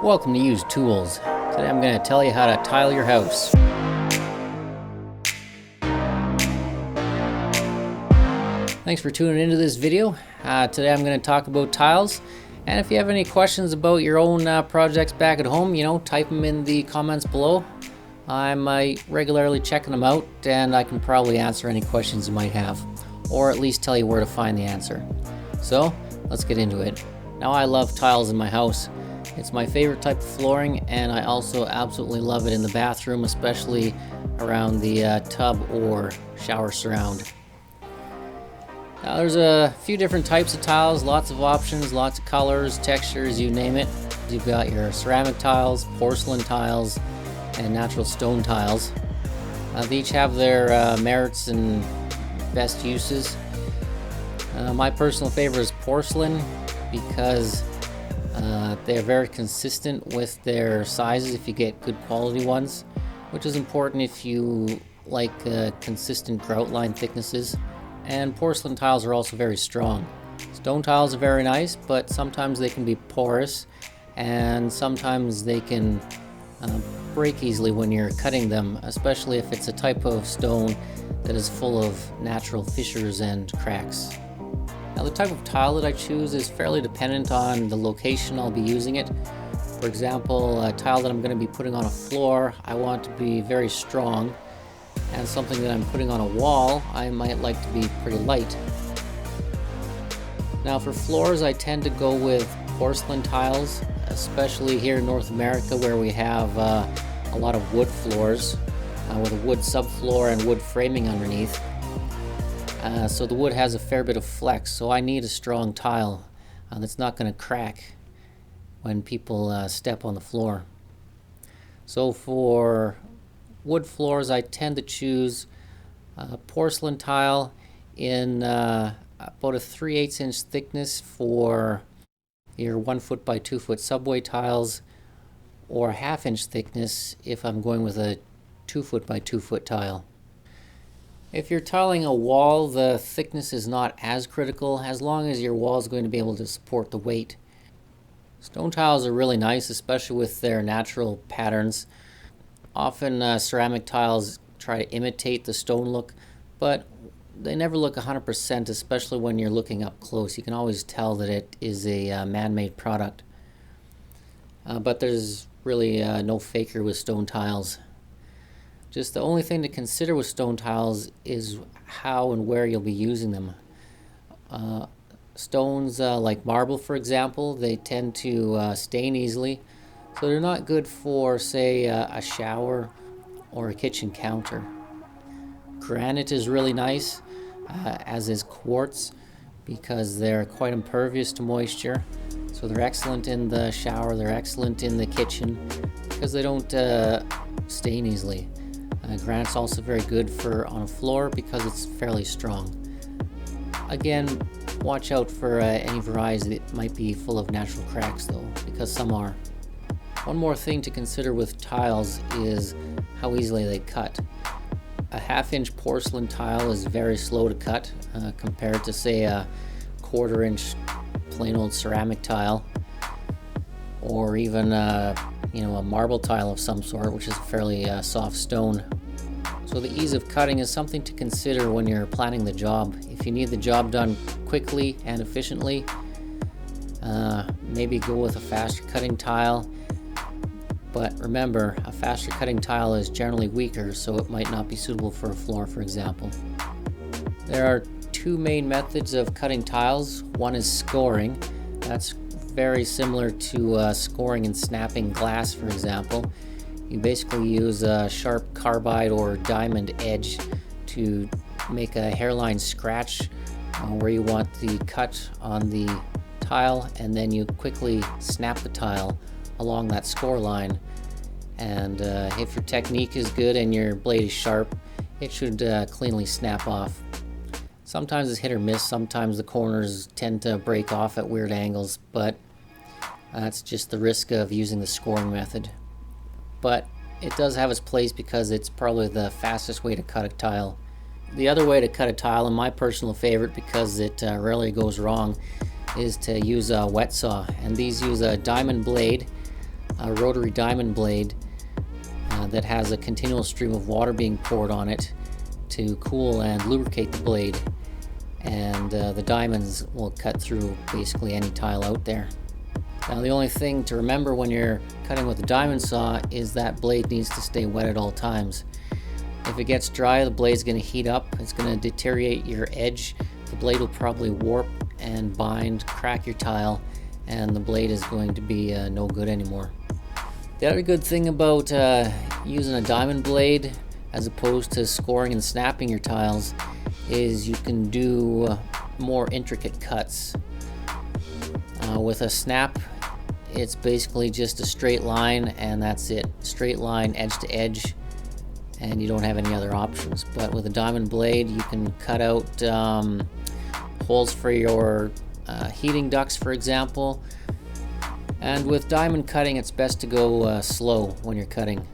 Welcome to Used Tools. Today I'm going to tell you how to tile your house. Thanks for tuning into this video. Today I'm going to talk about tiles. And if you have any questions about your own projects back at home, type them in the comments below. I'm regularly checking them out, and I can probably answer any questions you might have, or at least tell you where to find the answer. So let's get into it. Now, I love tiles in my house. It's my favorite type of flooring, and I also absolutely love it in the bathroom, especially around the tub or shower surround. Now, there's a few different types of tiles, lots of options, lots of colors, textures, you name it. You've got your ceramic tiles, porcelain tiles, and natural stone tiles. They each have their merits and best uses. My personal favorite is porcelain because they're very consistent with their sizes if you get good quality ones, which is important if you like consistent grout line thicknesses. And porcelain tiles are also very strong. Stone tiles are very nice, but sometimes they can be porous, and sometimes they can break easily when you're cutting them, especially if it's a type of stone that is full of natural fissures and cracks. Now, the type of tile that I choose is fairly dependent on the location I'll be using it. For example, a tile that I'm going to be putting on a floor, I want to be very strong, and something that I'm putting on a wall, I might like to be pretty light. Now, for floors, I tend to go with porcelain tiles, especially here in North America, where we have a lot of wood floors with a wood subfloor and wood framing underneath. So the wood has a fair bit of flex, so I need a strong tile that's not going to crack when people step on the floor. So for wood floors, I tend to choose a porcelain tile in about a 3/8 inch thickness for your 1 foot by 2 foot subway tiles, or a 1/2 inch thickness if I'm going with a 2 foot by 2 foot tile. If you're tiling a wall, the thickness is not as critical, as long as your wall is going to be able to support the weight. Stone tiles are really nice, especially with their natural patterns. Often ceramic tiles try to imitate the stone look, but they never look 100%, especially when you're looking up close. You can always tell that it is a man-made product. But there's really no faker with stone tiles. Just the only thing to consider with stone tiles is how and where you'll be using them. Stones like marble, for example, they tend to stain easily, so they're not good for, say, a shower or a kitchen counter. Granite is really nice, as is quartz, because they're quite impervious to moisture. So they're excellent in the shower, they're excellent in the kitchen, because they don't stain easily. Granite's also very good for on a floor because it's fairly strong. Again, watch out for any varieties that might be full of natural cracks though, because some are. One more thing to consider with tiles is how easily they cut. A 1/2 inch porcelain tile is very slow to cut compared to, say, a 1/4 inch plain old ceramic tile, or even a marble tile of some sort, which is a fairly soft stone. So the ease of cutting is something to consider when you're planning the job. If you need the job done quickly and efficiently, maybe go with a faster cutting tile. But remember, a faster cutting tile is generally weaker, so it might not be suitable for a floor, for example. There are two main methods of cutting tiles. One is scoring. That's very similar to scoring and snapping glass, for example. You basically use a sharp carbide or diamond edge to make a hairline scratch where you want the cut on the tile, and then you quickly snap the tile along that score line. And if your technique is good and your blade is sharp, it should cleanly snap off. Sometimes it's hit or miss. Sometimes the corners tend to break off at weird angles, but that's just the risk of using the scoring method. But it does have its place because it's probably the fastest way to cut a tile. The other way to cut a tile, and my personal favorite because it rarely goes wrong, is to use a wet saw. And these use a diamond blade a rotary diamond blade that has a continual stream of water being poured on it to cool and lubricate the blade, and the diamonds will cut through basically any tile out there. Now the only thing to remember when you're cutting with a diamond saw is that blade needs to stay wet at all times. If it gets dry, the blade's going to heat up, it's going to deteriorate your edge, the blade will probably warp and bind, crack your tile, and the blade is going to be no good anymore. The other good thing about using a diamond blade as opposed to scoring and snapping your tiles is you can do more intricate cuts. With a snap, it's basically just a straight line and that's it. Straight line, edge to edge, and you don't have any other options. But with a diamond blade, you can cut out holes for your heating ducts, for example. And with diamond cutting, it's best to go slow when you're cutting.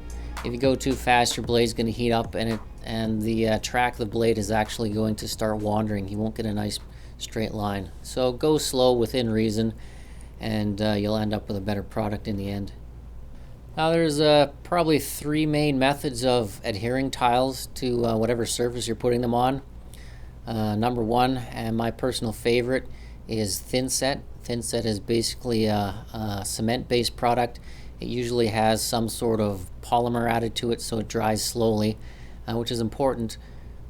If you go too fast, your blade's going to heat up, and the track of the blade is actually going to start wandering. You won't get a nice straight line. So go slow within reason, and you'll end up with a better product in the end. Now there's probably three main methods of adhering tiles to whatever surface you're putting them on. Number one, and my personal favorite, is thin set. Thin set is basically a cement-based product. It usually has some sort of polymer added to it so it dries slowly, which is important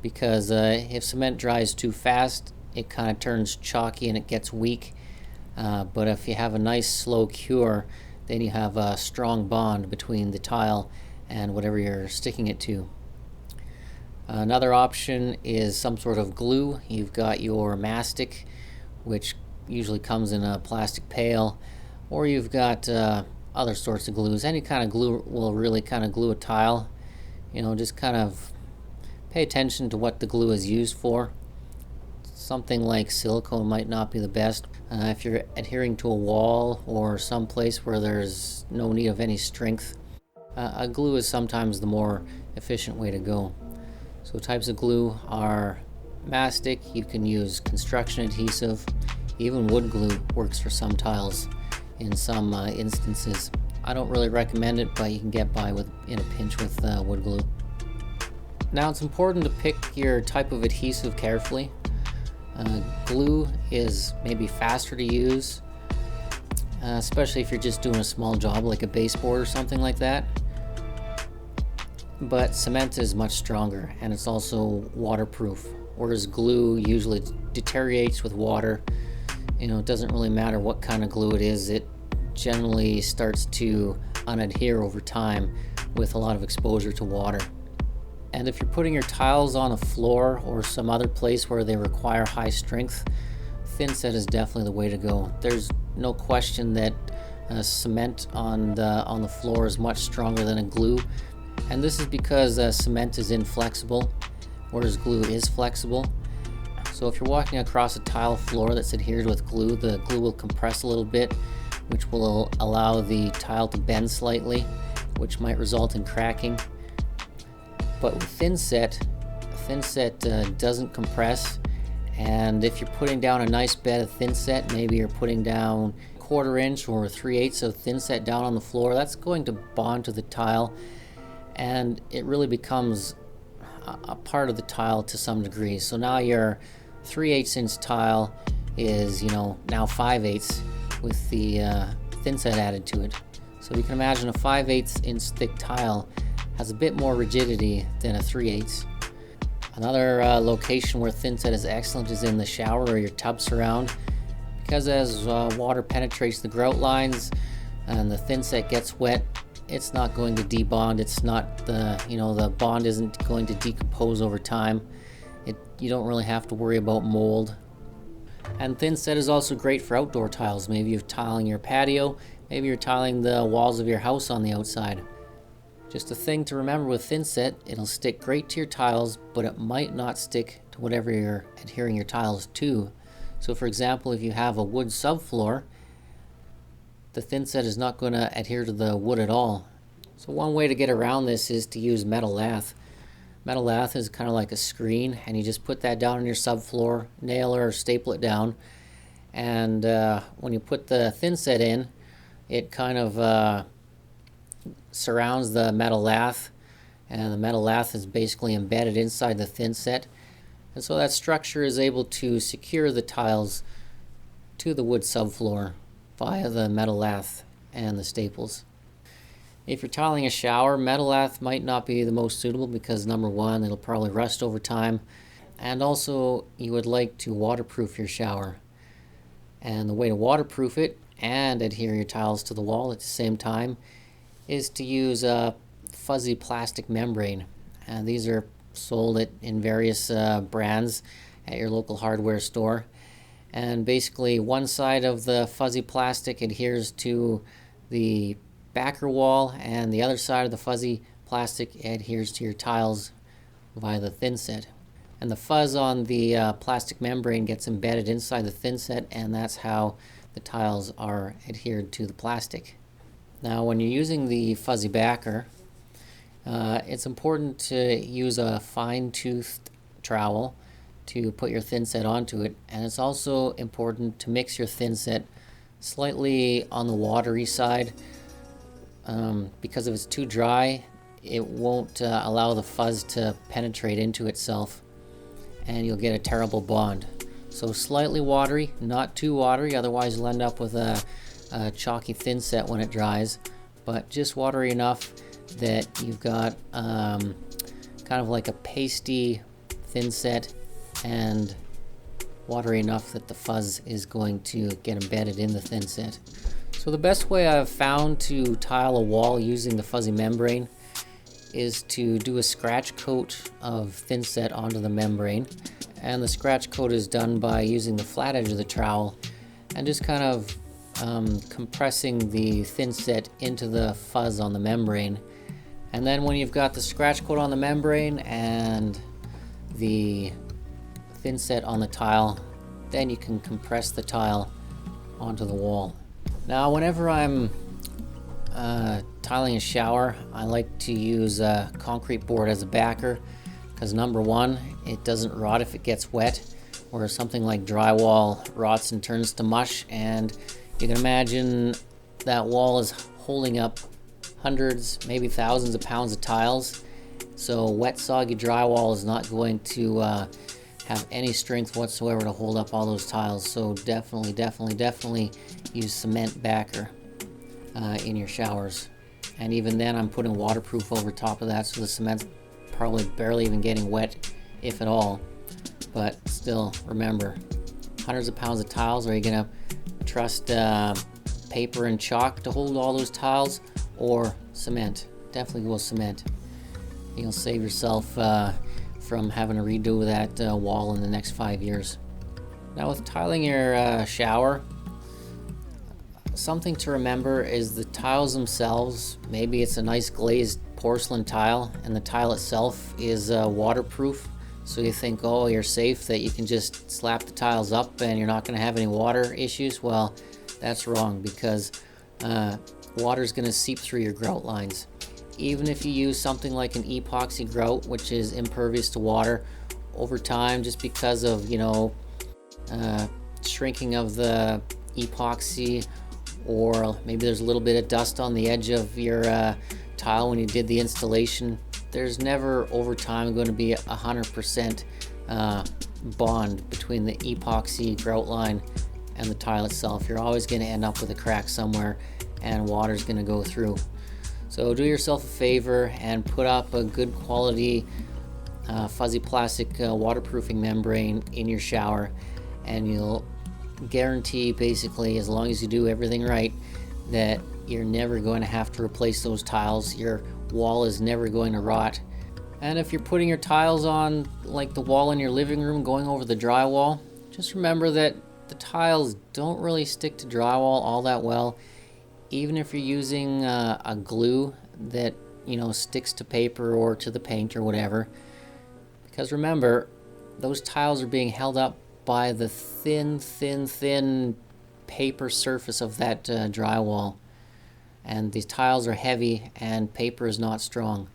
because if cement dries too fast, it kind of turns chalky and it gets weak. But if you have a nice slow cure, then you have a strong bond between the tile and whatever you're sticking it to. Another option is some sort of glue. You've got your mastic, which usually comes in a plastic pail, or you've got other sorts of glues. Any kind of glue will really kind of glue a tile. You know, just kind of pay attention to what the glue is used for. Something like silicone might not be the best. If you're adhering to a wall or some place where there's no need of any strength, a glue is sometimes the more efficient way to go. So types of glue are mastic, you can use construction adhesive, even wood glue works for some tiles in some instances. I don't really recommend it, but you can get by with in a pinch with wood glue. Now it's important to pick your type of adhesive carefully. Glue is maybe faster to use, especially if you're just doing a small job like a baseboard or something like that. But cement is much stronger and it's also waterproof, whereas glue usually deteriorates with water. You know, it doesn't really matter what kind of glue it is, it generally starts to unadhere over time with a lot of exposure to water. And if you're putting your tiles on a floor or some other place where they require high strength, thin set is definitely the way to go. There's no question that cement on the floor is much stronger than a glue, and this is because cement is inflexible, whereas glue is flexible. So if you're walking across a tile floor that's adhered with glue, the glue will compress a little bit, which will allow the tile to bend slightly, which might result in cracking. But with thin set doesn't compress, and if you're putting down a nice bed of thin set, maybe you're putting down 1/4 inch or 3/8 of thin set down on the floor, that's going to bond to the tile, and it really becomes a part of the tile to some degree. So now your 3/8 inch tile is, you know, now 5/8 with the thin set added to it. So you can imagine a 5/8 inch thick tile has a bit more rigidity than a 3/8. Another location where thin set is excellent is in the shower or your tub surround, because as water penetrates the grout lines and the thin set gets wet, it's not going to debond. It's not the bond isn't going to decompose over time. You don't really have to worry about mold. And thin set is also great for outdoor tiles. Maybe you're tiling your patio, maybe you're tiling the walls of your house on the outside. Just a thing to remember with thin set, it'll stick great to your tiles, but it might not stick to whatever you're adhering your tiles to. So for example, if you have a wood subfloor, the thin set is not going to adhere to the wood at all. So one way to get around this is to use metal lath. Metal lath is kind of like a screen, and you just put that down on your subfloor, nail or staple it down, and when you put the thin set in, it kind of surrounds the metal lath, and the metal lath is basically embedded inside the thin set, and so that structure is able to secure the tiles to the wood subfloor via the metal lath and the staples. If you're tiling a shower, metal lath might not be the most suitable because number one, it'll probably rust over time, and also you would like to waterproof your shower. And the way to waterproof it and adhere your tiles to the wall at the same time is to use a fuzzy plastic membrane. And these are sold in various brands at your local hardware store. And basically one side of the fuzzy plastic adheres to the backer wall, and the other side of the fuzzy plastic adheres to your tiles via the thin set. And the fuzz on the plastic membrane gets embedded inside the thin set, and that's how the tiles are adhered to the plastic. Now when you're using the fuzzy backer, it's important to use a fine-toothed trowel to put your thin set onto it, and it's also important to mix your thin set slightly on the watery side, because if it's too dry, it won't allow the fuzz to penetrate into itself, and you'll get a terrible bond. So slightly watery, not too watery, otherwise you'll end up with a chalky thin set when it dries, but just watery enough that you've got kind of like a pasty thin set, and watery enough that the fuzz is going to get embedded in the thin set. So the best way I've found to tile a wall using the fuzzy membrane is to do a scratch coat of thin set onto the membrane, and the scratch coat is done by using the flat edge of the trowel and just kind of compressing the thin set into the fuzz on the membrane. And then when you've got the scratch coat on the membrane and the thin set on the tile, then you can compress the tile onto the wall. Now whenever I'm tiling a shower, I like to use a concrete board as a backer, because number one, it doesn't rot if it gets wet, whereas something like drywall rots and turns to mush, and you can imagine that wall is holding up hundreds, maybe thousands of pounds of tiles. So wet, soggy drywall is not going to have any strength whatsoever to hold up all those tiles. So definitely use cement backer in your showers. And even then, I'm putting waterproof over top of that, so the cement's probably barely even getting wet, if at all. But still, remember, hundreds of pounds of tiles. Are you gonna trust paper and chalk to hold all those tiles, or cement? Definitely go with cement. You'll save yourself from having to redo that wall in the next 5 years. Now with tiling your shower, something to remember is the tiles themselves. Maybe it's a nice glazed porcelain tile and the tile itself is waterproof, so you think, oh, you're safe, that you can just slap the tiles up and you're not going to have any water issues. Well, that's wrong, because water is going to seep through your grout lines. Even if you use something like an epoxy grout, which is impervious to water, over time, just because of shrinking of the epoxy, or maybe there's a little bit of dust on the edge of your tile when you did the installation, there's never over time going to be 100% bond between the epoxy grout line and the tile itself. You're always going to end up with a crack somewhere, and water's going to go through. So do yourself a favor and put up a good quality fuzzy plastic waterproofing membrane in your shower, and you'll guarantee, basically, as long as you do everything right, that you're never going to have to replace those tiles. Your wall is never going to rot. And if you're putting your tiles on, like the wall in your living room going over the drywall, just remember that the tiles don't really stick to drywall all that well, even if you're using a glue that sticks to paper or to the paint or whatever. Because remember, those tiles are being held up by the thin paper surface of that drywall, and these tiles are heavy and paper is not strong.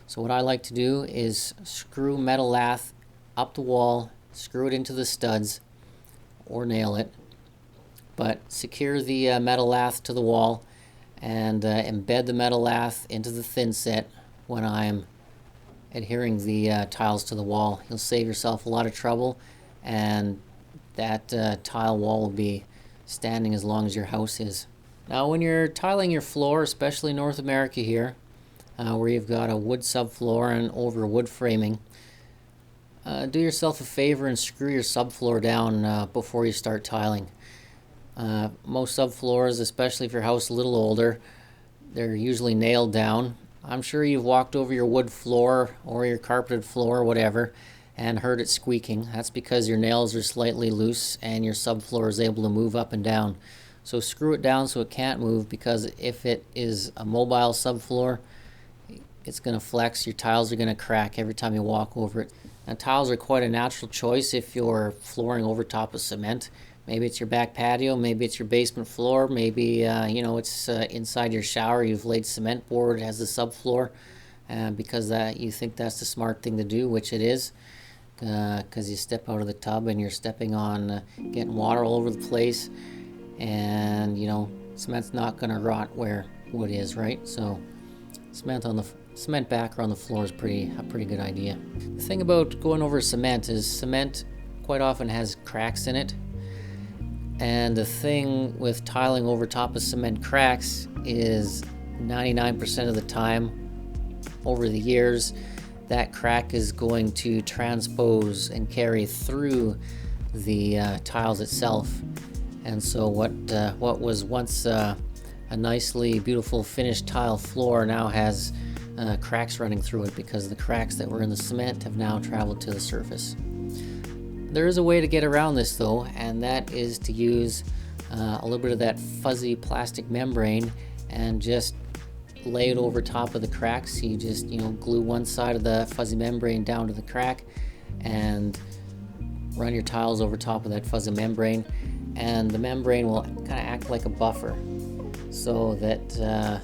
So what I like to do is screw metal lath up the wall, screw it into the studs, or nail it, but secure the metal lath to the wall, and embed the metal lath into the thin set when I'm adhering the tiles to the wall. You'll save yourself a lot of trouble, and that tile wall will be standing as long as your house is. Now when you're tiling your floor, especially North America here, where you've got a wood subfloor and over wood framing, do yourself a favor and screw your subfloor down before you start tiling. Most subfloors, especially if your house is a little older, they're usually nailed down. I'm sure you've walked over your wood floor or your carpeted floor or whatever and heard it squeaking. That's because your nails are slightly loose and your subfloor is able to move up and down. So screw it down so it can't move, because if it is a mobile subfloor, it's going to flex. Your tiles are going to crack every time you walk over it. Now, tiles are quite a natural choice if you're flooring over top of cement. Maybe it's your back patio, maybe it's your basement floor, maybe it's inside your shower. You've laid cement board as the subfloor because you think that's the smart thing to do, which it is, because you step out of the tub and you're stepping on getting water all over the place, and cement's not going to rot where wood is, right? So cement backer on the floor is a pretty good idea. The thing about going over cement is cement quite often has cracks in it. And the thing with tiling over top of cement cracks is 99% of the time over the years, that crack is going to transpose and carry through the tiles itself. And so what was once a nicely beautiful finished tile floor now has cracks running through it, because the cracks that were in the cement have now traveled to the surface. There is a way to get around this though, and that is to use a little bit of that fuzzy plastic membrane and just lay it over top of the cracks. You just glue one side of the fuzzy membrane down to the crack and run your tiles over top of that fuzzy membrane, and the membrane will kind of act like a buffer, so that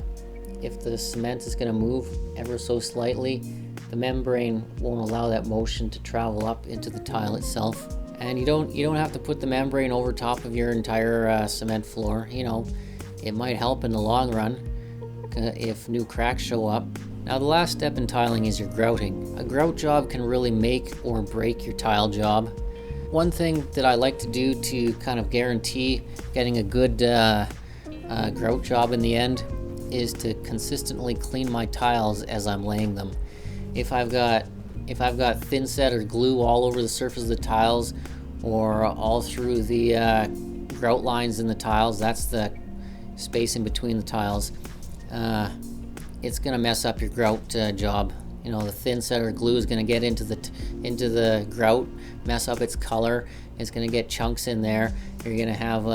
if the cement is going to move ever so slightly, the membrane won't allow that motion to travel up into the tile itself. And you don't have to put the membrane over top of your entire cement floor. It might help in the long run if new cracks show up. Now the last step in tiling is your grouting. A grout job can really make or break your tile job. One thing that I like to do to kind of guarantee getting a good grout job in the end is to consistently clean my tiles as I'm laying them. If I've got thin set or glue all over the surface of the tiles, or all through the grout lines in the tiles, that's the space in between the tiles, it's going to mess up your grout job. The thin set or glue is going to get into the grout, mess up its color. It's going to get chunks in there. You're going to have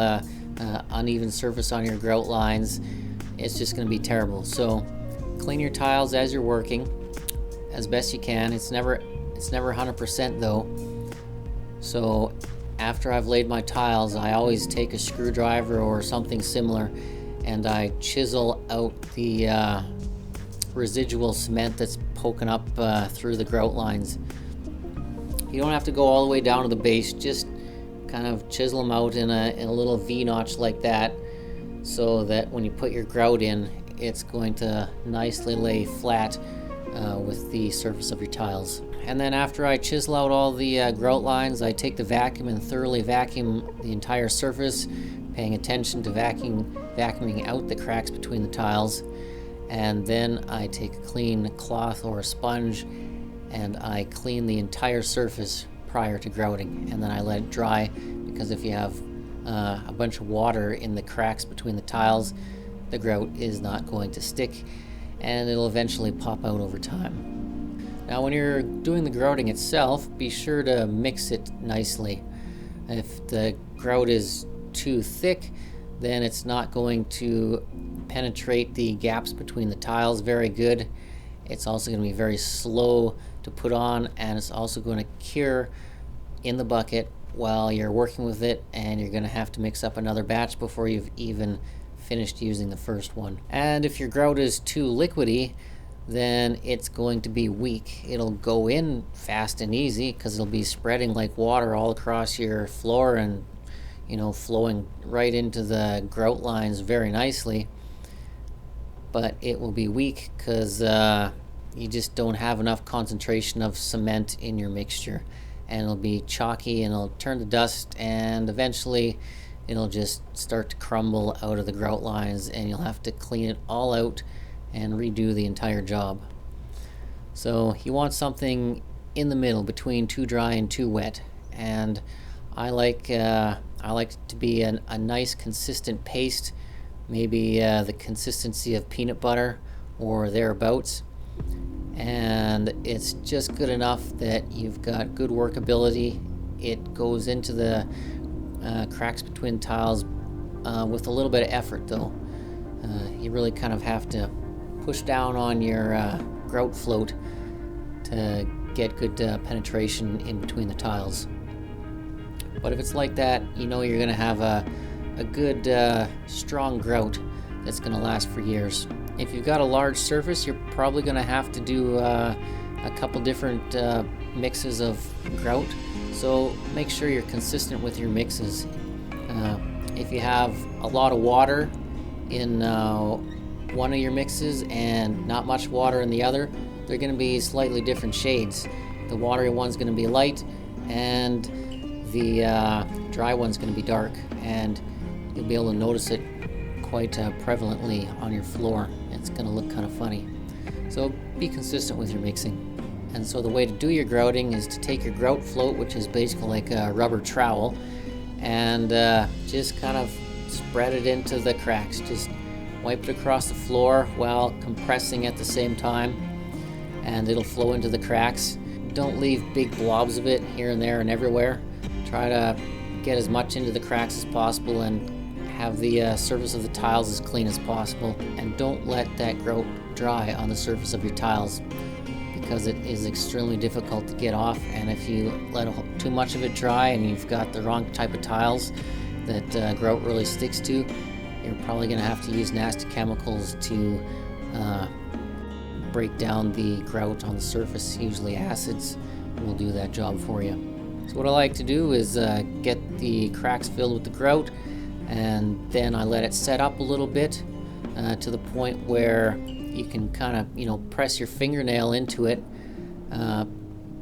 uneven surface on your grout lines. It's just going to be terrible. So clean your tiles as you're working as best you can. It's never 100% though. So after I've laid my tiles, I always take a screwdriver or something similar and I chisel out the residual cement that's poking up through the grout lines. You don't have to go all the way down to the base, just kind of chisel them out in a little V-notch like that, so that when you put your grout in, it's going to nicely lay flat with the surface of your tiles. And then after I chisel out all the grout lines, I take the vacuum and thoroughly vacuum the entire surface, paying attention to vacuuming out the cracks between the tiles. And then I take a clean cloth or a sponge and I clean the entire surface prior to grouting, and then I let it dry, because if you have a bunch of water in the cracks between the tiles, the grout is not going to stick and it'll eventually pop out over time. Now when you're doing the grouting itself, be sure to mix it nicely. If the grout is too thick, then it's not going to penetrate the gaps between the tiles very good. It's also going to be very slow to put on, and it's also going to cure in the bucket while you're working with it, and you're going to have to mix up another batch before you've even finished using the first one. And if your grout is too liquidy, then it's going to be weak. It'll go in fast and easy because it'll be spreading like water all across your floor and flowing right into the grout lines very nicely. but it will be weak because you just don't have enough concentration of cement in your mixture, and it'll be chalky and it'll turn to dust, and eventually it'll just start to crumble out of the grout lines, and you'll have to clean it all out and redo the entire job. So you want something in the middle between too dry and too wet, and I like it to be a nice consistent paste, maybe the consistency of peanut butter or thereabouts, and it's just good enough that you've got good workability. It goes into the cracks between tiles with a little bit of effort though. You really kind of have to push down on your grout float to get good penetration in between the tiles. But if it's like that, you know you're going to have a good strong grout that's going to last for years. If you've got a large surface, you're probably going to have to do a couple different mixes of grout, so make sure you're consistent with your mixes. If you have a lot of water in one of your mixes and not much water in the other, they're going to be slightly different shades. The watery one's going to be light, and the dry one's going to be dark, and you'll be able to notice it quite prevalently on your floor. It's going to look kind of funny. So be consistent with your mixing. And so the way to do your grouting is to take your grout float, which is basically like a rubber trowel, and just kind of spread it into the cracks. Just wipe it across the floor while compressing at the same time, and it'll flow into the cracks. Don't leave big blobs of it here and there and everywhere. Try to get as much into the cracks as possible and have the surface of the tiles as clean as possible. And don't let that grout dry on the surface of your tiles, because it is extremely difficult to get off. And if you let too much of it dry and you've got the wrong type of tiles that grout really sticks to, you're probably going to have to use nasty chemicals to break down the grout on the surface. Usually acids will do that job for you. So what I like to do is get the cracks filled with the grout, and then I let it set up a little bit to the point where you can kind of, press your fingernail into it,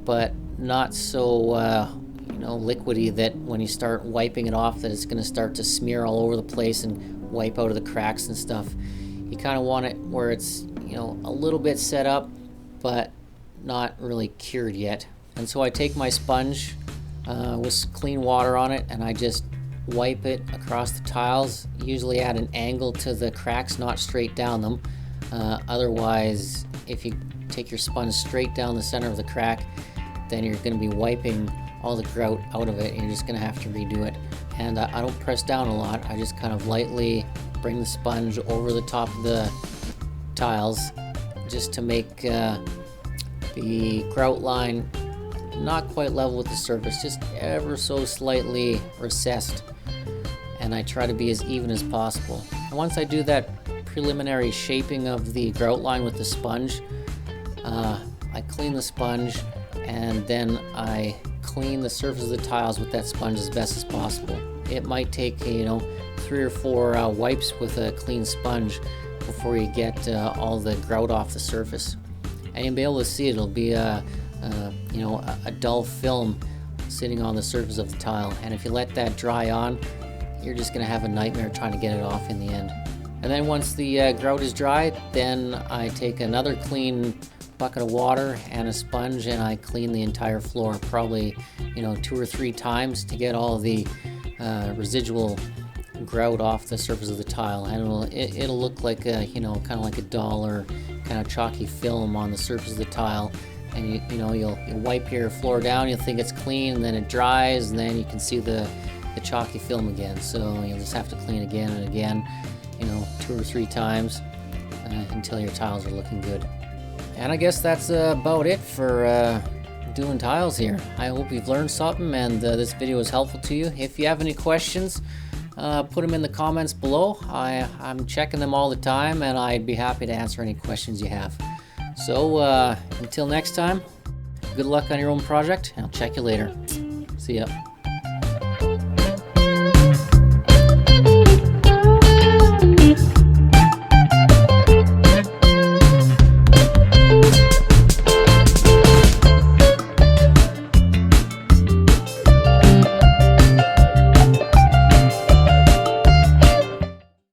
but not so liquidy that when you start wiping it off that it's going to start to smear all over the place and wipe out of the cracks and stuff. You kind of want it where it's a little bit set up but not really cured yet. And so I take my sponge with clean water on it, and I just wipe it across the tiles, usually at an angle to the cracks, not straight down them. Otherwise, if you take your sponge straight down the center of the crack, then you're going to be wiping all the grout out of it, and you're just going to have to redo it. And I don't press down a lot. I just kind of lightly bring the sponge over the top of the tiles just to make the grout line not quite level with the surface, just ever so slightly recessed. And I try to be as even as possible. And once I do that preliminary shaping of the grout line with the sponge, I clean the sponge, and then I clean the surface of the tiles with that sponge as best as possible. It might take 3 or 4 wipes with a clean sponge before you get all the grout off the surface. And you'll be able to see it'll be a dull film sitting on the surface of the tile. And if you let that dry on, you're just going to have a nightmare trying to get it off in the end. And then once the grout is dry, then I take another clean bucket of water and a sponge, and I clean the entire floor probably 2 or 3 times to get all the residual grout off the surface of the tile. And it'll look like a kind of like a dull or kind of chalky film on the surface of the tile. And you'll wipe your floor down, you'll think it's clean, and then it dries, and then you can see the chalky film again. So you'll just have to clean again and again, 2 or 3 times until your tiles are looking good. And I guess that's about it for doing tiles here. I hope you've learned something and this video was helpful to you. If you have any questions, put them in the comments below. I'm checking them all the time, and I'd be happy to answer any questions you have. So until next time, good luck on your own project, and I'll check you later. See ya.